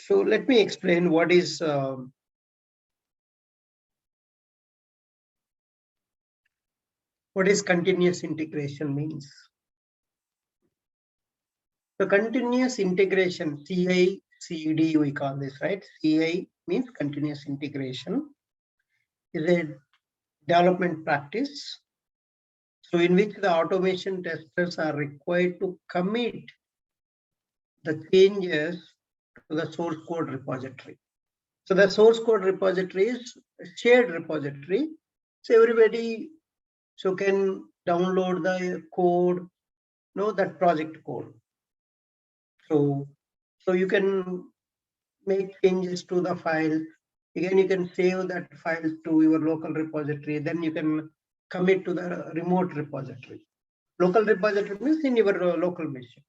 So let me explain what is continuous integration means. So continuous integration, CI/CD, we call this, right? CI means continuous integration, is a development practice. So in which the automation testers are required to commit the changes to the source code repository. So the source code repository is a shared repository. So everybody can download the code, that project code. So you can make changes to the file. Again, you can save that file to your local repository. Then you can commit to the remote repository. Local repository means in your local machine.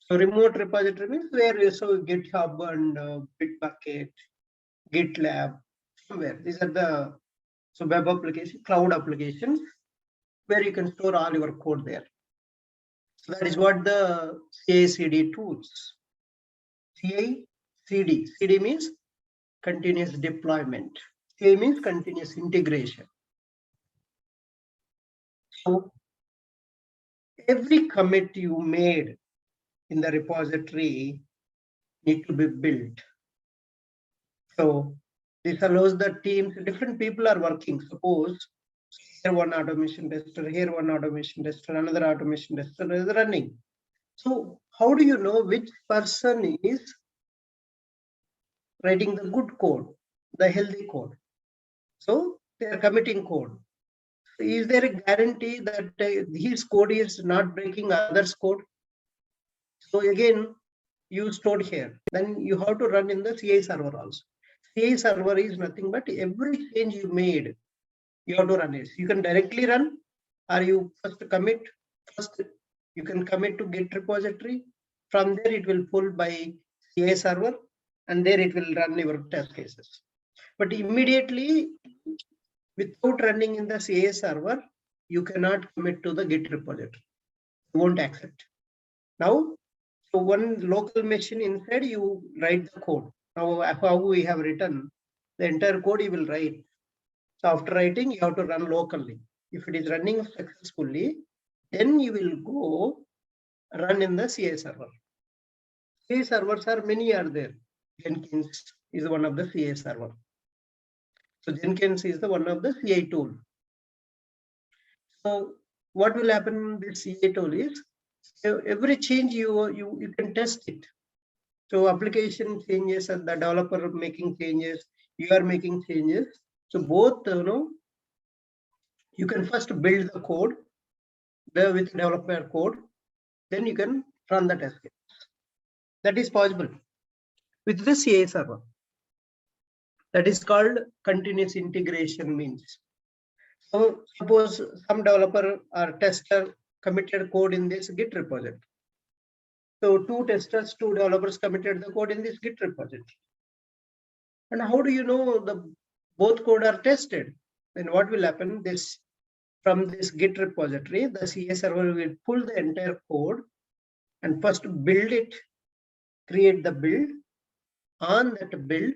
So remote repository means where you GitHub and Bitbucket, GitLab, somewhere. These are the web application, cloud applications, where you can store all your code there. So that is what the CI/CD tools. CI/CD. CD means continuous deployment. CI means continuous integration. So every commit you made in the repository need to be built. So this allows the teams, different people are working. Suppose here one automation tester, here one automation tester, another automation tester is running. So how do you know which person is writing the good code, the healthy code? So they are committing code. Is there a guarantee that his code is not breaking others' code? So again, you stored here. Then you have to run in the CI server also. CI server is nothing but every change you made, you have to run it. You can directly run, or you first commit. First, you can commit to Git repository. From there, it will pull by CI server, and there it will run your test cases. But immediately, without running in the CI server, you cannot commit to the Git repository. You won't accept. Now, so one local machine inside, you write the code. Now, how we have written the entire code, you will write. So after writing, you have to run locally. If it is running successfully, then you will go run in the CI server. CI servers are many are there. Jenkins is one of the CI server. So Jenkins is the one of the CI tool. So what will happen in this CI tool is every change you can test it. So application changes and the developer making changes, you are making changes. So both, you can first build the code with developer code, then you can run the test case. That is possible with the CI server. That is called continuous integration means. So suppose some developer or tester committed code in this Git repository. So two developers committed the code in this Git repository. And how do you know the both code are tested? Then what will happen? From this Git repository, the CI server will pull the entire code and first build it, create the build. On that build,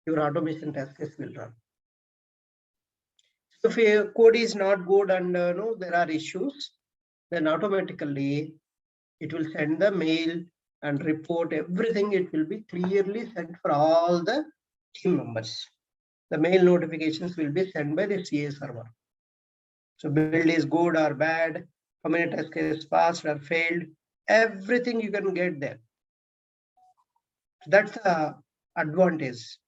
your automation test case will run. If your code is not good and there are issues, then automatically it will send the mail and report everything. It will be clearly sent for all the team members. The mail notifications will be sent by the CI server. So build is good or bad, how many test cases passed or failed, everything you can get there. That's the advantage.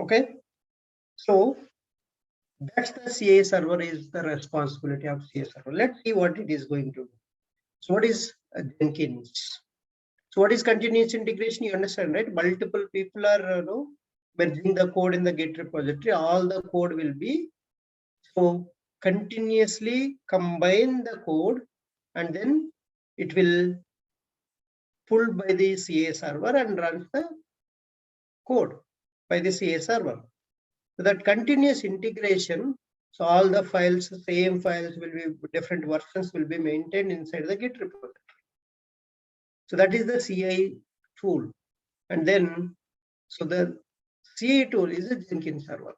Okay, so that's the CA server is the responsibility of CA server. Let's see what it is going to do. So what is Jenkins? So what is continuous integration? You understand, right? Multiple people are merging the code in the Git repository. All the code will be continuously combine the code, and then it will pulled by the CA server and runs the code by the CA server. So that continuous integration, so all the files, same files will be, different versions will be maintained inside the Git repository. So that is the CI tool. And then, so the CI tool is a Jenkins server.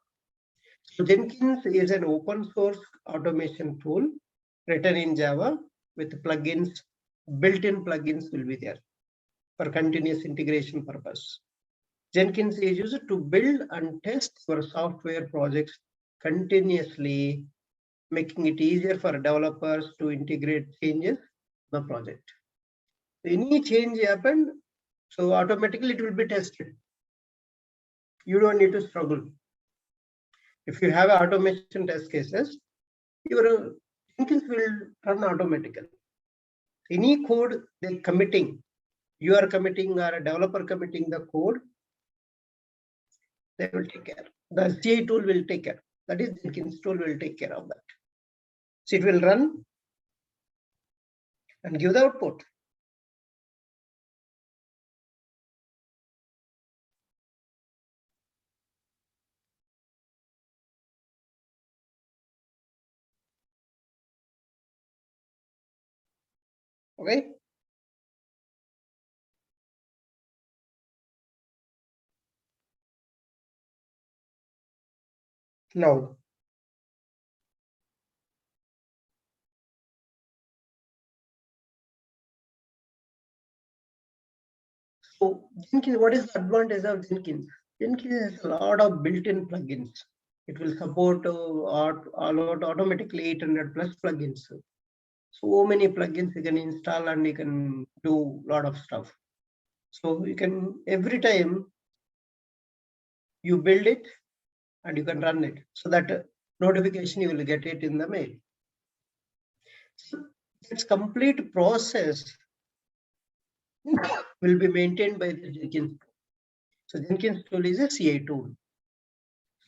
So Jenkins is an open source automation tool written in Java with plugins, built-in plugins will be there for continuous integration purpose. Jenkins is used to build and test your software projects continuously, making it easier for developers to integrate changes in the project. Any change happened, so automatically it will be tested. You don't need to struggle. If you have automation test cases, your Jenkins will run automatically. Any code they're committing, you are committing or a developer committing the code, they will take care. The CI tool will take care. That is, Jenkins tool will take care of that. So it will run and give the output. Okay. Now, so Jenkins, what is the advantage of Jenkins? Jenkins has a lot of built-in plugins. It will support automatically 800 plus plugins. So many plugins you can install and you can do a lot of stuff. So you can, every time you build it and you can run it. So that notification you will get it in the mail. So its complete process will be maintained by the Jenkins. So Jenkins tool is a CI tool.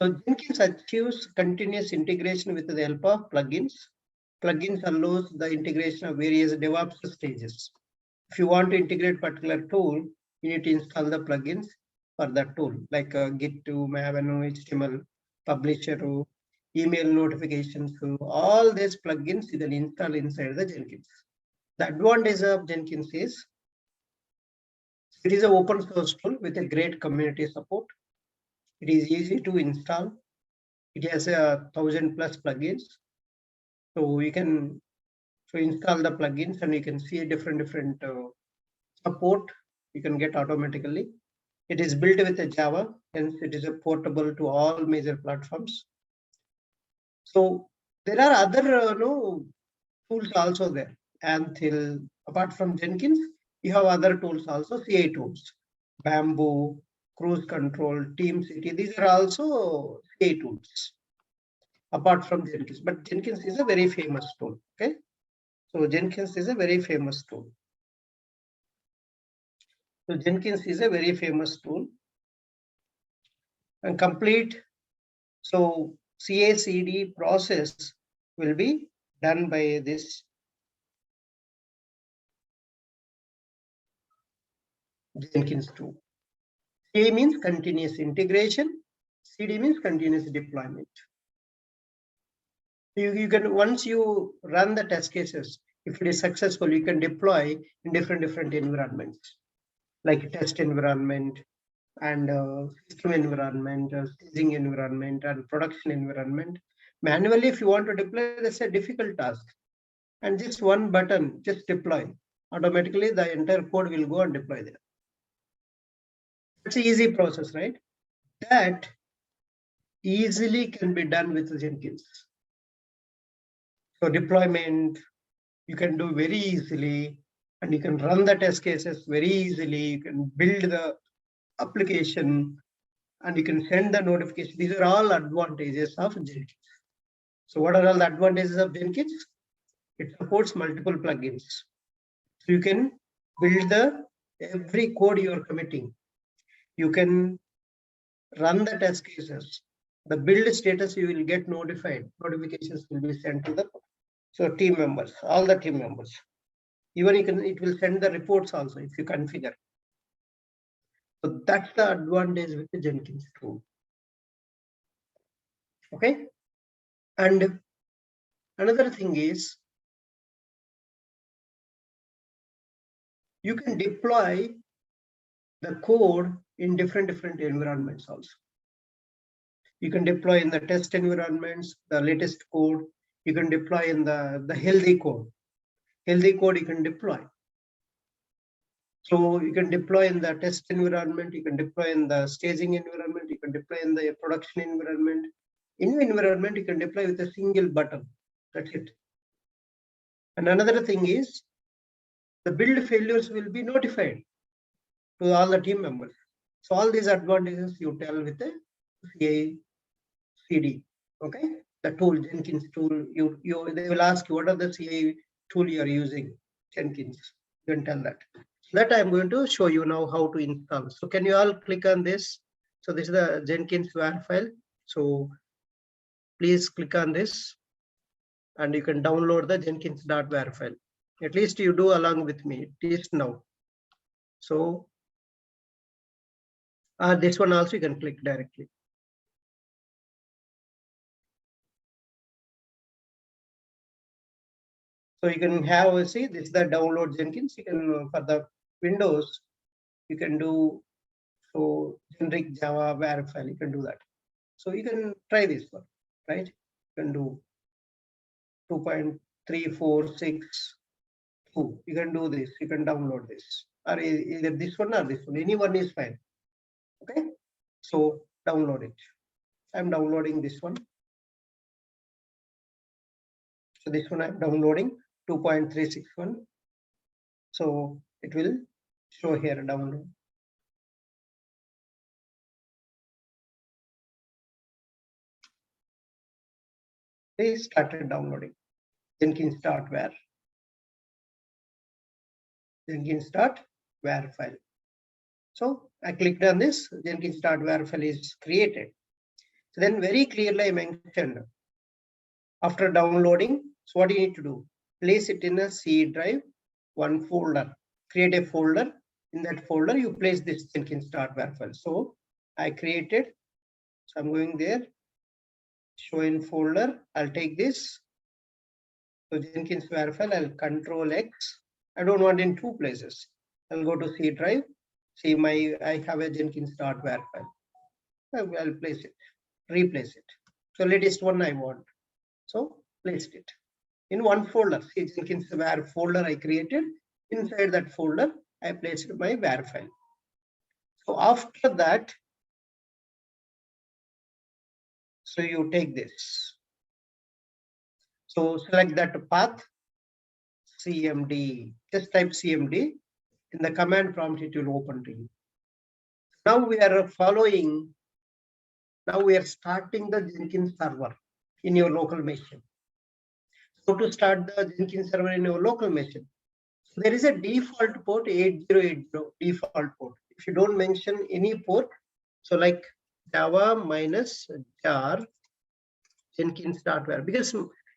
So Jenkins achieves continuous integration with the help of plugins. Plugins allows the integration of various DevOps stages. If you want to integrate particular tool, you need to install the plugins for that tool, like Git to Maven, HTML, Publisher, email notifications. So all these plugins you can install inside the Jenkins. The advantage of Jenkins is it is an open source tool with a great community support. It is easy to install. It has 1,000 plus plugins. So you can install the plugins and you can see a different support you can get automatically. It is built with a Java, hence it is portable to all major platforms. So there are other tools also there. Anthil, apart from Jenkins, you have other tools also, CI tools, Bamboo, Cruise Control, TeamCity. These are also CI tools, apart from Jenkins. But Jenkins is a very famous tool. Okay, so Jenkins is a very famous tool. So Jenkins is a very famous tool, and complete so CI/CD process will be done by this Jenkins tool. CI means continuous integration. CD means continuous deployment. You can, once you run the test cases, if it is successful, you can deploy in different environments, like test environment and system environment, staging environment, and production environment. Manually, if you want to deploy, that's a difficult task. And just one button, just deploy. Automatically, the entire code will go and deploy there. It's an easy process, right? That easily can be done with Jenkins. So deployment, you can do very easily, and you can run the test cases very easily. You can build the application and you can send the notification. These are all advantages of Jenkins. So what are all the advantages of Jenkins? It supports multiple plugins. So you can build every code you are committing. You can run the test cases. The build status, you will get notified. Notifications will be sent to the team members, all the team members. Even it will send the reports also if you configure. So that's the advantage with the Jenkins tool. Okay. And another thing is, you can deploy the code in different environments also. You can deploy in the test environments, the latest code. You can deploy in the healthy code. Healthy code you can deploy. So you can deploy in the test environment, you can deploy in the staging environment, you can deploy in the production environment. In the environment, you can deploy with a single button. That's it. And another thing is, the build failures will be notified to all the team members. So all these advantages you tell with the CI/CD. Okay, the tool, Jenkins tool. They will ask you what are the CI tool you are using. Jenkins. You can tell that. That I'm going to show you now how to install. So can you all click on this? So this is the Jenkins WAR file. So please click on this and you can download the Jenkins.war file. At least you do along with me, at least now. So this one also you can click directly. So you can have, see, this is the download Jenkins. You can, for the Windows, you can do so generic Java WAR file, you can do that. So you can try this one, right? You can do 2.346. You can do this, you can download this, or either this one or this one, any one is fine. Okay, so download it. I'm downloading this one. So this one I'm downloading 2.361. So it will show here download. They started downloading Jenkins.war. Jenkins.war file. So I clicked on this, Jenkins.war file is created. So then very clearly I mentioned, after downloading, so what you need to do? Place it in a C drive, one folder. Create a folder. In that folder, you place this Jenkins.war file. So I created. So I'm going there. Show in folder. I'll take this. So Jenkins.war file. I'll Control X. I don't want in two places. I'll go to C drive. See I have a Jenkins.war file. I'll place it. Replace it. So latest one I want. So placed it in one folder. See, Jenkins WAR folder I created. Inside that folder, I placed my WAR file. So after that, so you take this. So select that path, CMD. Just type CMD. In the command prompt, it will open to you. Now we are following. Now we are starting the Jenkins server in your local machine. So to start the Jenkins server in your local machine, so there is a default port 8080 default port. If you don't mention any port, so like Java minus jar Jenkins.war, because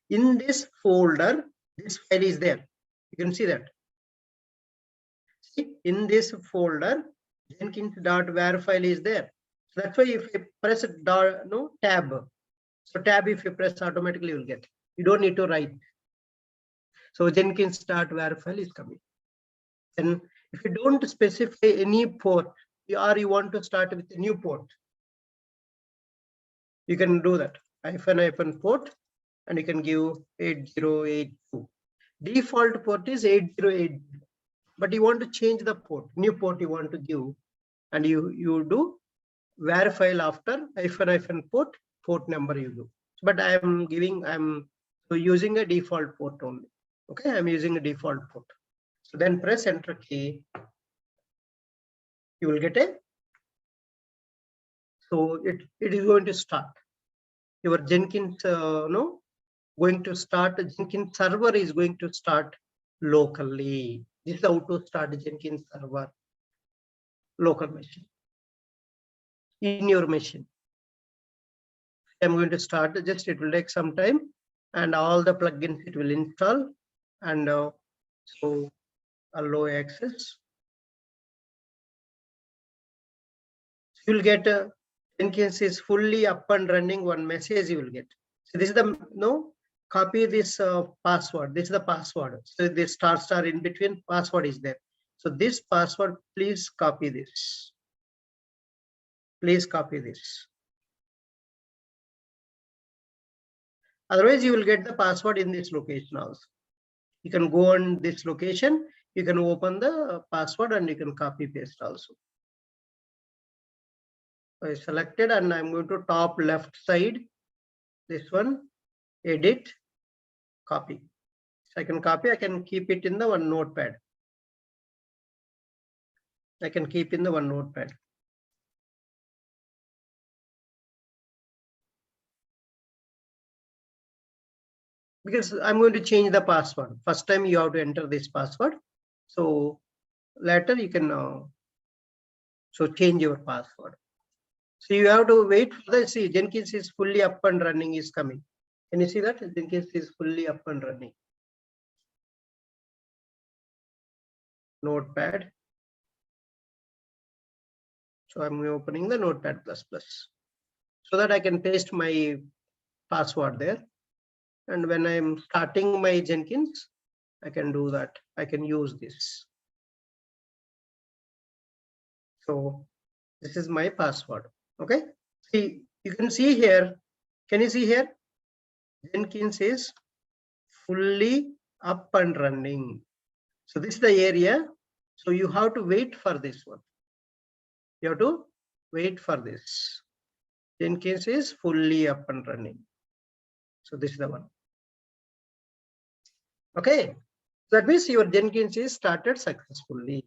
in this folder, this file is there. You can see that. See, in this folder, Jenkins.war file is there. So that's why if you press tab, so tab if you press automatically you will get. You don't need to write. So Jenkins.war file is coming. And if you don't specify any port, or you want to start with a new port, you can do that. --- port, and you can give 8082. Default port is 8080, but you want to change the port, new port you want to give, and you do var file after --- port number you do. But I'm using a default port only. Okay, I'm using a default port. So then press enter key. You will get a So it is going to start. Your Jenkins, going to start. Jenkins server is going to start locally. This is how to start Jenkins server local machine in your machine. I'm going to start. Just it will take some time, and all the plugins it will install, and so allow access. You'll get Jenkins is fully up and running. One message you will get. So this is the copy this password. This is the password. So this star in between password is there. So this password, please copy this. Please copy this. Otherwise, you will get the password in this location also. You can go on this location. You can open the password and you can copy paste also. So I selected and I'm going to top left side. This one, edit, copy. So I can copy. I can keep it in the one notepad. I can keep in the one notepad. Because I'm going to change the password. First time you have to enter this password. So later you can so change your password. So you have to wait for the see Jenkins is fully up and running is coming. Can you see that Jenkins is fully up and running? Notepad. So I'm opening the Notepad++ so that I can paste my password there. And when I'm starting my Jenkins, I can do that. I can use this. So this is my password. Okay. See, you can see here. Can you see here? Jenkins is fully up and running. So this is the area. So you have to wait for this one. You have to wait for this. Jenkins is fully up and running. So this is the one. Okay. That means your Jenkins is started successfully.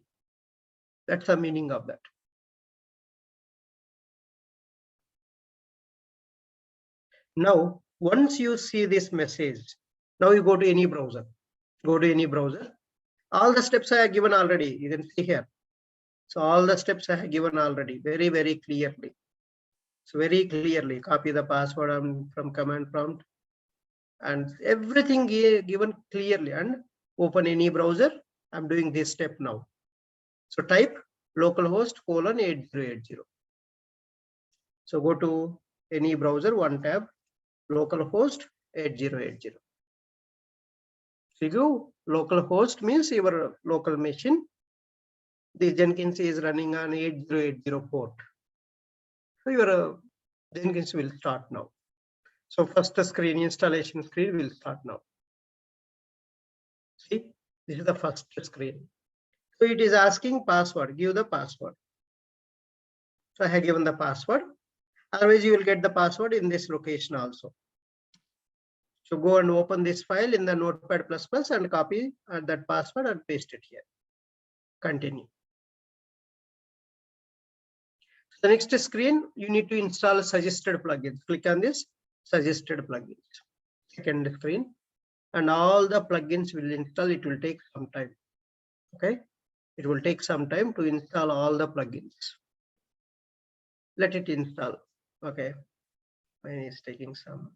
That's the meaning of that. Now, once you see this message, now you go to any browser. Go to any browser. All the steps I have given already. You can see here. So all the steps I have given already, very, very clearly. So very clearly, copy the password from command prompt and everything given clearly, and open any browser. I'm doing this step now. So type localhost :8080. So go to any browser, one tab, localhost 8080. So you localhost means your local machine. The Jenkins is running on 8080 port. So your Jenkins will start now. So first the screen, installation screen will start now. See, this is the first screen. So it is asking password, give the password. So I have given the password. Otherwise you will get the password in this location also. So go and open this file in the Notepad++ and copy that password and paste it here. Continue. The next screen, you need to install suggested plugins. Click on this suggested plugins. Second screen, and all the plugins will install. It will take some time. Okay, it will take some time to install all the plugins. Let it install. Okay, mine is taking some.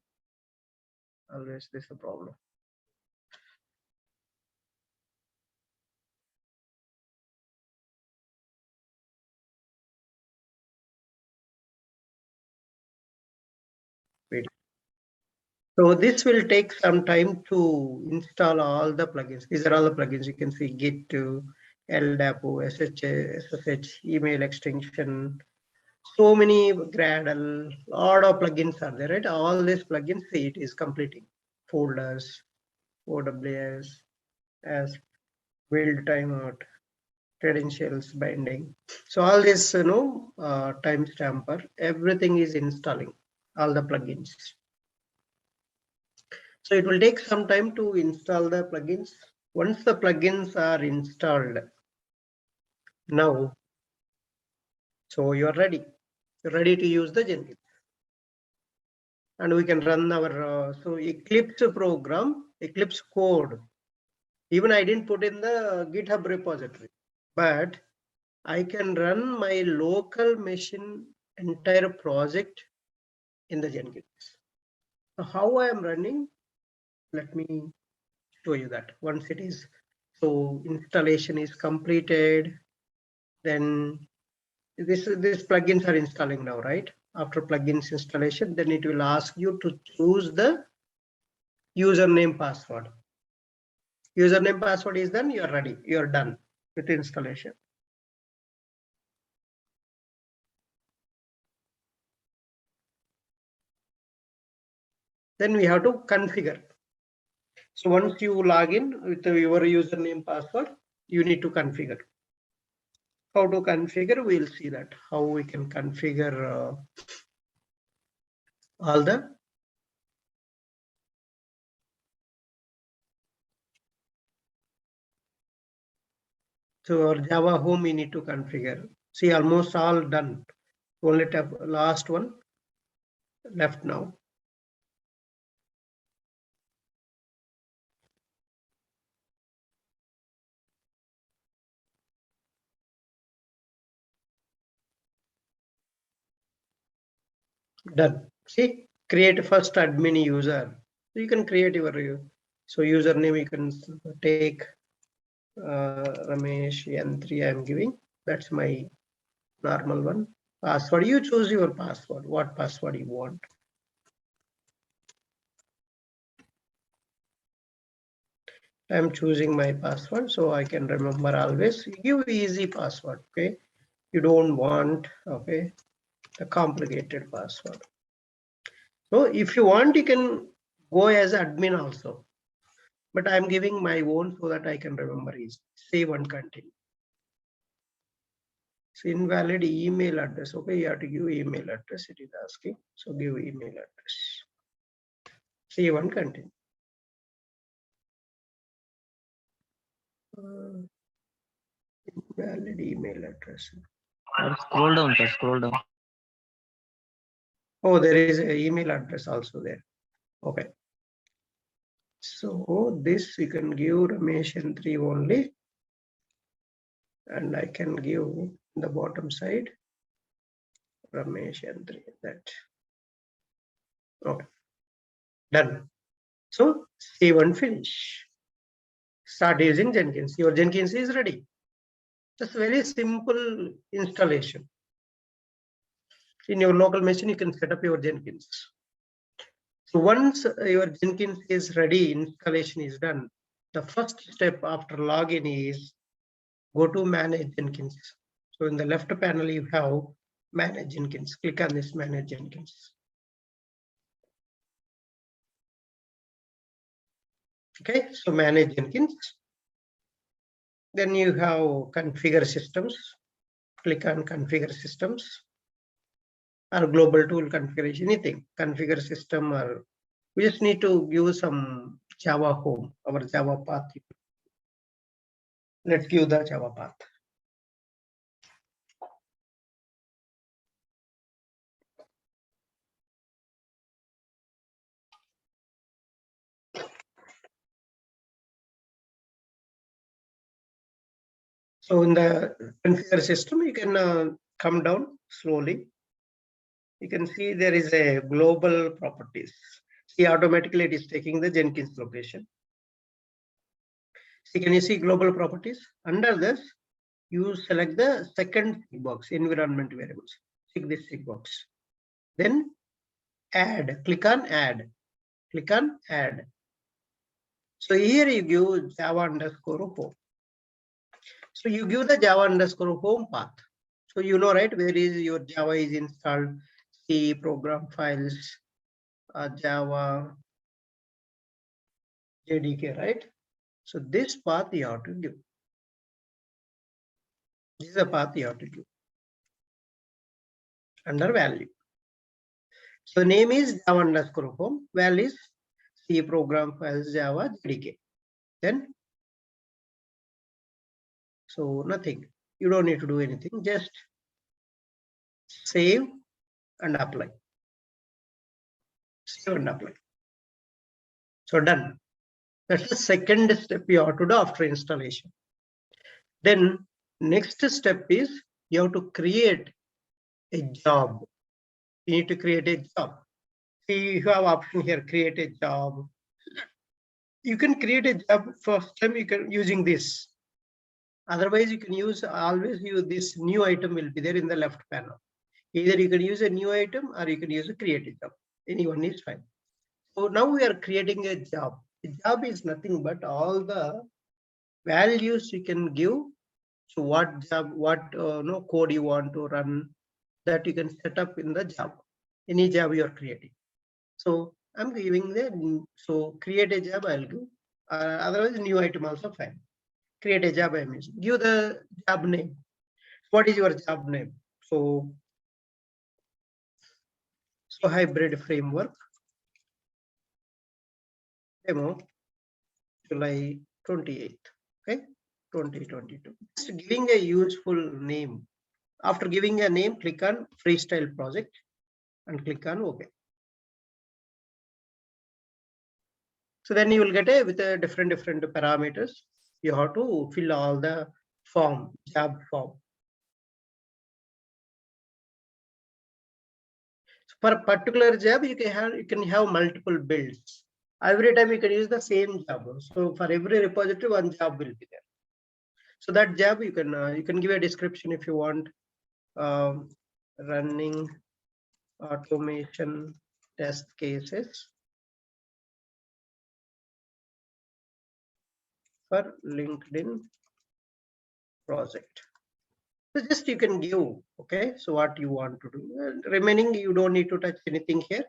Always this is a problem. Wait. So this will take some time to install all the plugins. These are all the plugins. You can see Git, LDAP, SSH, email extension, so many Gradle, lot of plugins are there, right? All these plugins, see, it is completing. Folders, OWS, as build timeout, credentials binding. So all this, timestamper, everything is installing, all the plugins. So it will take some time to install the plugins. Once the plugins are installed, now, so you are ready. ready to use the Jenkins. And we can run our so Eclipse program, Eclipse code. Even I didn't put in the GitHub repository, but I can run my local machine entire project in the Jenkins. So how I am running, let me show you that. Once it is, so installation is completed, then these plugins are installing now, right? After plugins installation, then it will ask you to choose the username password. Username password is done, you're ready, you're done with installation. Then we have to configure. So once you log in with your username password, you need to configure. How to configure, we'll see that, how we can configure all the so our Java home we need to configure. See, almost all done. Only tap last one left now. Done. See, create first admin user. So you can create your so username you can take Ramesh N3 I'm giving. That's my normal one. Password, you choose your password, what password you want. I'm choosing my password so I can remember always. You give easy password, okay? You don't want, okay, a complicated password. So if you want, you can go as admin also. But I'm giving my own so that I can remember easy. Save and continue. So invalid email address. Okay, you have to give email address. It is asking. So give email address. Save and continue. Invalid email address. Scroll down, sir. Scroll down. Oh, there is an email address also there. Okay. So this you can give Ramesh N3 only. And I can give the bottom side Ramesh N3 that. Okay. Done. So save and finish. Start using Jenkins. Your Jenkins is ready. Just very simple installation. In your local machine, you can set up your Jenkins. So once your Jenkins is ready, installation is done. The first step after login is go to manage Jenkins. So in the left panel, you have manage Jenkins. Click on this manage Jenkins. Okay, so manage Jenkins. Then you have configure systems. Click on configure systems or global tool configuration, anything, configure system, or we just need to give some Java home, our Java path. Let's give the Java path. So in the configure system, you can come down slowly. You can see there is a global properties. See, automatically it is taking the Jenkins location. See, can you see global properties? Under this, you select the second box, environment variables. Tick this tick box. Then add, click on add. Click on add. So here you give Java underscore home. So you give the Java underscore home path. So you know, right, where is your Java is installed, C program files, Java, JDK, right? So this path you have to give. This is the path you have to give under value. So name is Java underscore home, value is C program files, Java, JDK. Then, so nothing. You don't need to do anything. Just save and apply. Save and apply. So done. That's the second step you have to do after installation. Then next step is you have to create a job. You need to create a job. See, you have option here, create a job. You can create a job first time you can using this. Otherwise, you can always use this new item will be there in the left panel. Either you can use a new item or you can use a create a job. Anyone is fine. So now we are creating a job. A job is nothing but all the values you can give. So what job, what code you want to run, that you can set up in the job, any job you are creating. So I'm giving so create a job I'll give. Otherwise, new item also fine. Create a job I'm using. Give the job name. What is your job name? So hybrid framework demo July 28th. Okay, 2022. Just giving a useful name. After giving a name, click on freestyle project and click on OK. So then you will get with a different parameters. You have to fill all the job form. So for a particular job, you can have multiple builds. Every time you can use the same job. So for every repository, one job will be there. So that job you can give a description if you want. Running automation test cases for LinkedIn project. So just you can give, okay, so what you want to do. Remaining, you don't need to touch anything here.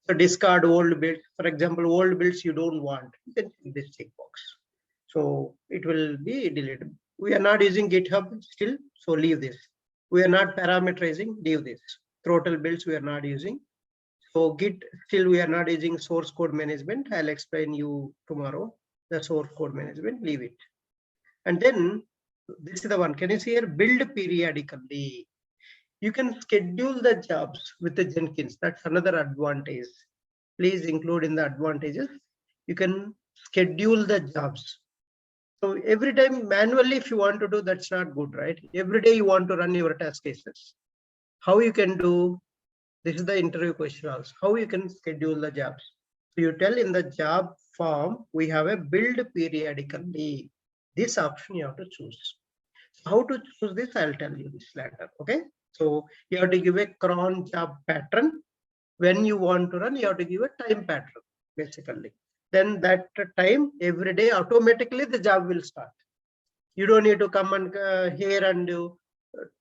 So discard old builds. For example, old builds you don't want, then this checkbox. So it will be deleted. We are not using GitHub still, so leave this. We are not parameterizing, leave this. Throttle builds we are not using. So Git, still we are not using source code management. I'll explain you tomorrow the source code management, leave it. And then this is the one. Can you see here? Build periodically. You can schedule the jobs with the Jenkins. That's another advantage. Please include in the advantages. You can schedule the jobs. So every time manually, if you want to do, that's not good, right? Every day you want to run your test cases. How you can do? This is the interview question also. How you can schedule the jobs? So you tell in the job form, we have a build periodically. This option you have to choose. So how to choose this? I'll tell you this later. Okay. So you have to give a cron job pattern. When you want to run, you have to give a time pattern, basically. Then that time every day automatically the job will start. You don't need to come and here and do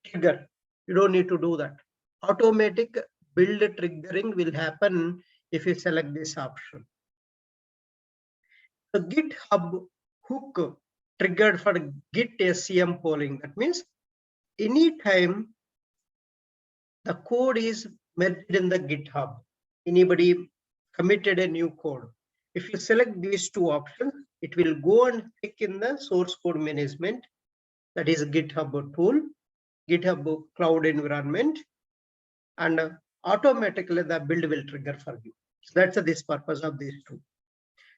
trigger. You don't need to do that. Automatic build triggering will happen if you select this option. The GitHub hook triggered for Git SCM polling. That means anytime the code is merged in the GitHub, anybody committed a new code. If you select these two options, it will go and click in the source code management. That is GitHub tool, GitHub cloud environment, and automatically the build will trigger for you. So that's this purpose of these two.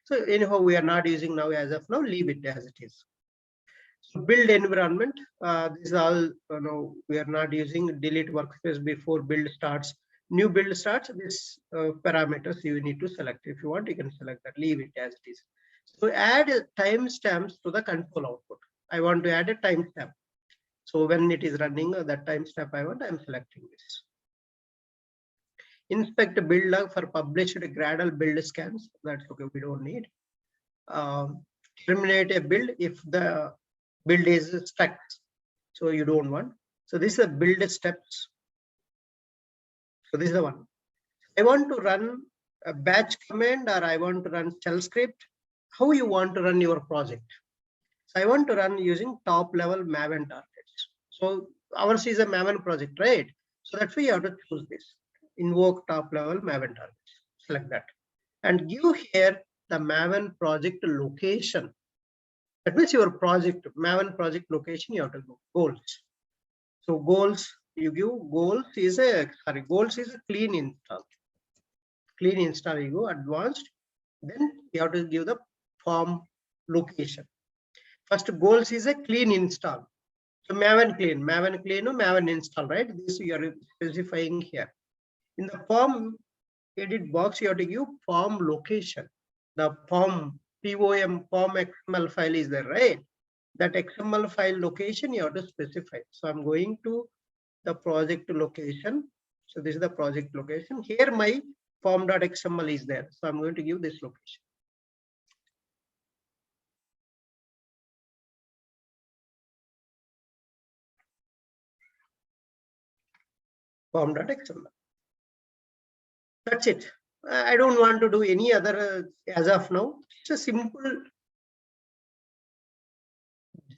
So anyhow, we are not using now as of now, leave it as it is. So build environment, this is all, we are not using delete workspace before build starts. New build starts, this parameters you need to select. If you want, you can select that, leave it as it is. So add timestamps to the control output. I want to add a timestamp. So when it is running, that timestamp I want, I'm selecting this. Inspect build log for published Gradle build scans. That's okay, we don't need. Terminate a build if the build is stuck. So you don't want. So this is a build steps. So this is the one. I want to run a batch command or I want to run shell script. How you want to run your project? So I want to run using top level Maven targets. So ours is a Maven project, right? So that's why you have to choose this. Invoke top level Maven targets. Select that. And give here the Maven project location. That means your project, Maven project location, you have to go goals. So goals, you give goals is a clean install. Clean install, you go advanced, then you have to give the form location. First goals is a clean install. So Maven clean or Maven install, right? This you are specifying here. In the form edit box, you have to give form location. The form form XML file is there, right? That XML file location you have to specify. So I'm going to the project location. So this is the project location. Here my form.xml is there. So I'm going to give this location. Form.xml. That's it. I don't want to do any other as of now. It's a simple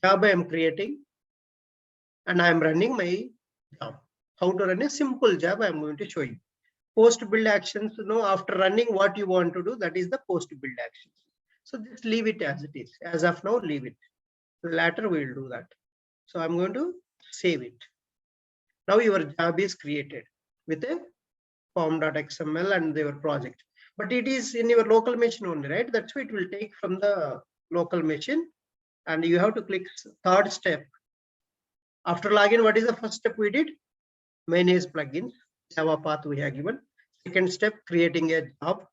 job I am creating and I am running my job. How to run a simple job I am going to show you. Post build actions, after running what you want to do, that is the post build actions. So just leave it as it is. As of now, leave it. Later we will do that. So I'm going to save it. Now your job is created with a form.xml and your project. But it is in your local machine only, right? That's why it will take from the local machine. And you have to click third step. After login, what is the first step we did? Manage plugins, Java path we have given. Second step, creating a job.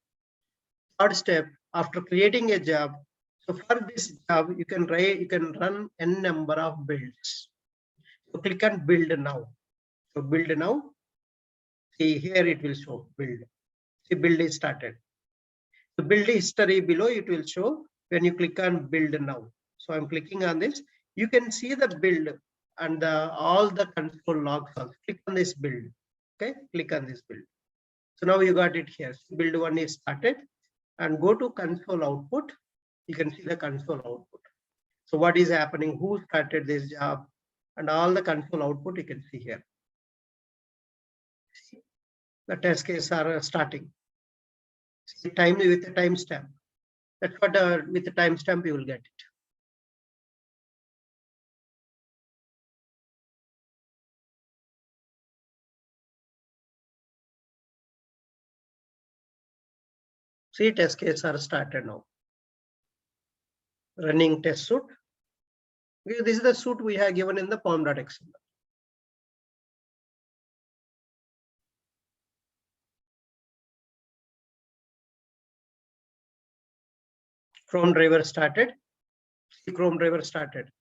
Third step, after creating a job, so for this job, you can run n number of builds. So click on build now. So build now. See here it will show build. See build is started. The build history below it will show when you click on build now. So I'm clicking on this. You can see the build and all the console logs. Click on this build. Okay, click on this build. So now you got it here. Build one is started and go to console output. You can see the console output. So what is happening? Who started this job? And all the console output you can see here. The test cases are starting. See time with the timestamp. That's what with the timestamp you will get it. See test cases are started now. Running test suite. This is the suite we have given in the form.xml. Chrome driver started. See Chrome driver started.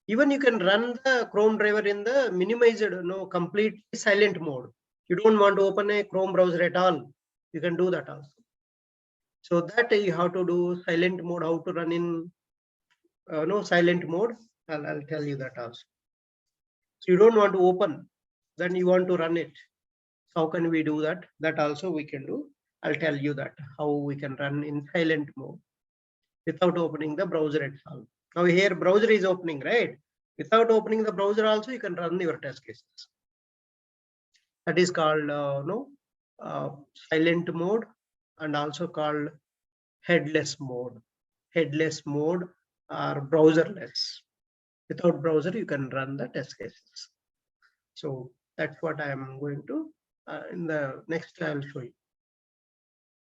Even you can run the Chrome driver in the minimized, completely silent mode. You don't want to open a Chrome browser at all. You can do that also. So that you have to do silent mode, how to run in silent mode. I'll tell you that also. So you don't want to open, then you want to run it. How can we do that? That also we can do. I'll tell you that how we can run in silent mode without opening the browser at all. Now here browser is opening, right? Without opening the browser also you can run your test cases. That is called silent mode and also called headless mode. Headless mode or browserless. Without browser you can run the test cases. So that's what I am going to in the next I'll show you.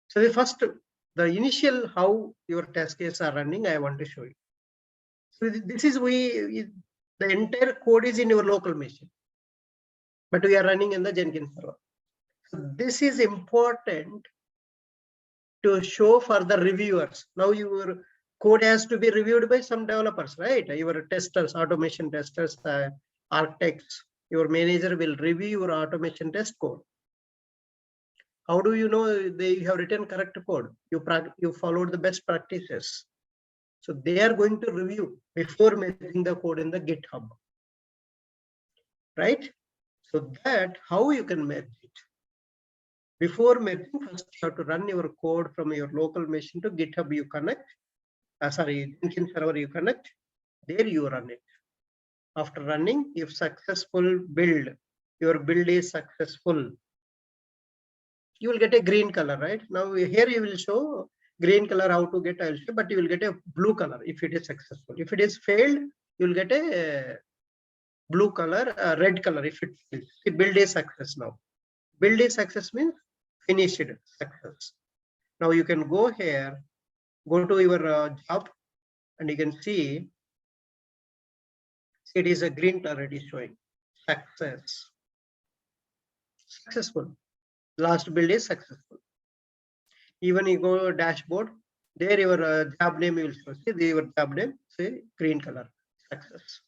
So the initial how your test cases are running, I want to show you. So this is the entire code is in your local machine, but we are running in the Jenkins server. So this is important to show for the reviewers. Now your code has to be reviewed by some developers, right? Your testers, automation testers, architects, your manager will review your automation test code. How do you know they have written correct code? You followed the best practices. So they are going to review before merging the code in the GitHub, right? So that how you can merge it. Before merging, first you have to run your code from your local machine to GitHub. You connect. Jenkins server you connect. There you run it. After running, if successful build, your build is successful, you will get a green color, right? Now here you will show green color how to get, I'll show, but you will get a blue color if it is successful. If it is failed, you will get a blue color, red color if it fills. The build is success now. Build is success means finished success. Now you can go here, go to your job, and you can see it is a green color it is showing. Success. Successful. Last build is successful. Even you go dashboard, there your job name will show. See your job name, say green color. Success.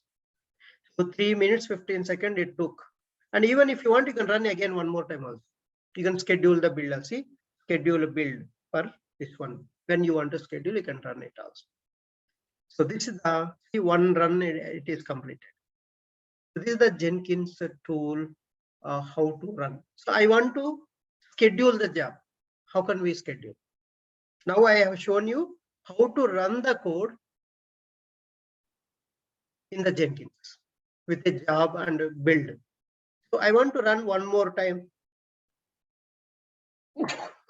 So 3 minutes 15 seconds it took. And even if you want, you can run again one more time also. You can schedule the build. See, schedule a build for this one. When you want to schedule, you can run it also. So this is the one run. It is completed. So this is the Jenkins tool. How to run. So I want to schedule the job. How can we schedule? Now I have shown you how to run the code in the Jenkins with a job and build. So I want to run one more time.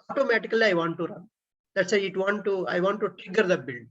Automatically I want to run. That's why I want to trigger the build.